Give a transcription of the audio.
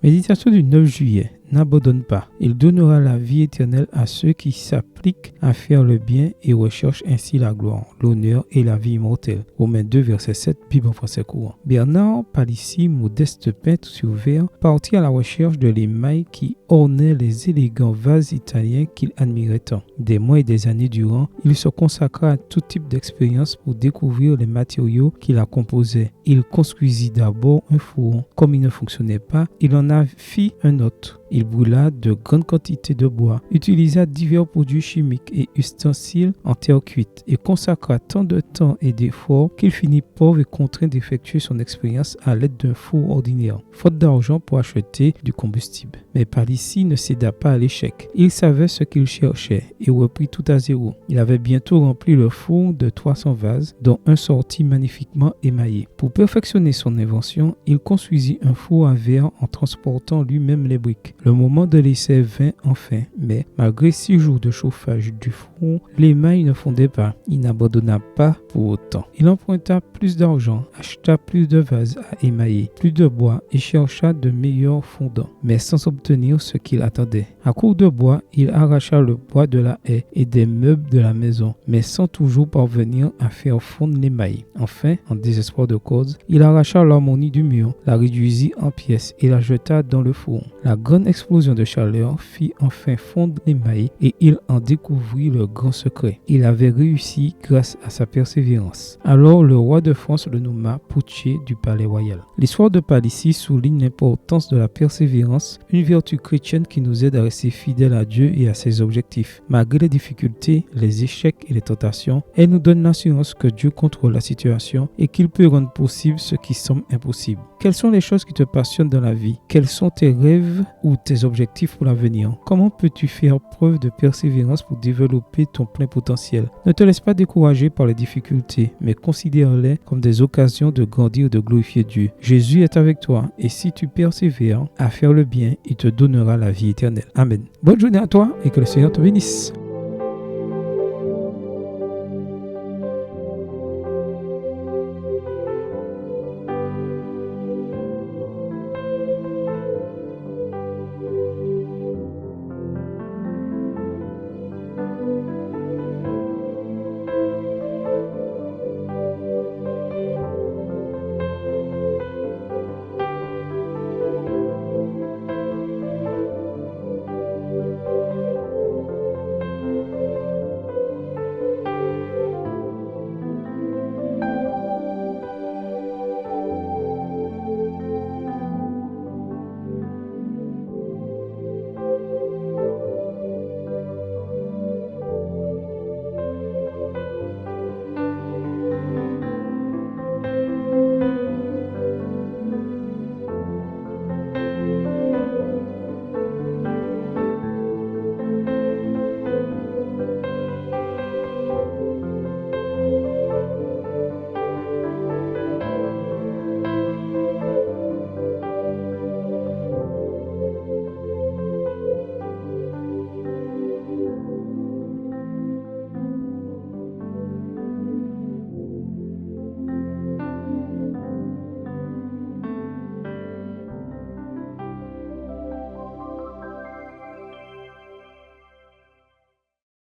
Méditation du 9 juillet. N'abandonne pas. Il donnera la vie éternelle à ceux qui s'appliquent à faire le bien et recherchent ainsi la gloire, l'honneur et la vie immortelle. Romains 2, verset 7, Bible en français courant. Bernard Palissy, modeste peintre sur verre, partit à la recherche de l'émail qui ornait les élégants vases italiens qu'il admirait tant. Des mois et des années durant, il se consacra à tout type d'expérience pour découvrir les matériaux qui la composaient. Il construisit d'abord un fourron. Comme il ne fonctionnait pas, il en fit un autre. Il brûla de grandes quantités de bois, utilisa divers produits chimiques et ustensiles en terre cuite et consacra tant de temps et d'efforts qu'il finit pauvre et contraint d'effectuer son expérience à l'aide d'un four ordinaire, faute d'argent pour acheter du combustible. Mais Palissy ne céda pas à l'échec. Il savait ce qu'il cherchait et reprit tout à zéro. Il avait bientôt rempli le four de 300 vases, dont un sorti magnifiquement émaillé. Pour perfectionner son invention, il construisit un four à verre en transportant lui-même les briques. Le moment de l'essai vint enfin, mais malgré 6 jours de chauffage du four, l'émail ne fondait pas. Il n'abandonna pas pour autant. Il emprunta plus d'argent, acheta plus de vases à émailler, plus de bois et chercha de meilleurs fondants, mais sans obtenir ce qu'il attendait. À court de bois, il arracha le bois de la haie et des meubles de la maison, mais sans toujours parvenir à faire fondre l'émail. Enfin, en désespoir de cause, il arracha l'harmonie du mur, la réduisit en pièces et la jeta dans le four. La grande explosion de chaleur fit enfin fondre l'émail et il en découvrit le grand secret. Il avait réussi grâce à sa persévérance. Alors le roi de France le nomma Potier du palais royal. L'histoire de Palissy souligne l'importance de la persévérance, une vertu chrétienne qui nous aide à rester fidèles à Dieu et à ses objectifs. Malgré les difficultés, les échecs et les tentations, elle nous donne l'assurance que Dieu contrôle la situation et qu'il peut rendre possible ce qui semble impossible. Quelles sont les choses qui te passionnent dans la vie? Quels sont tes rêves ou tes objectifs pour l'avenir? Comment peux-tu faire preuve de persévérance pour développer ton plein potentiel? Ne te laisse pas décourager par les difficultés, mais considère-les comme des occasions de grandir et de glorifier Dieu. Jésus est avec toi et si tu persévères à faire le bien, il te donnera la vie éternelle. Amen. Bonne journée à toi et que le Seigneur te bénisse.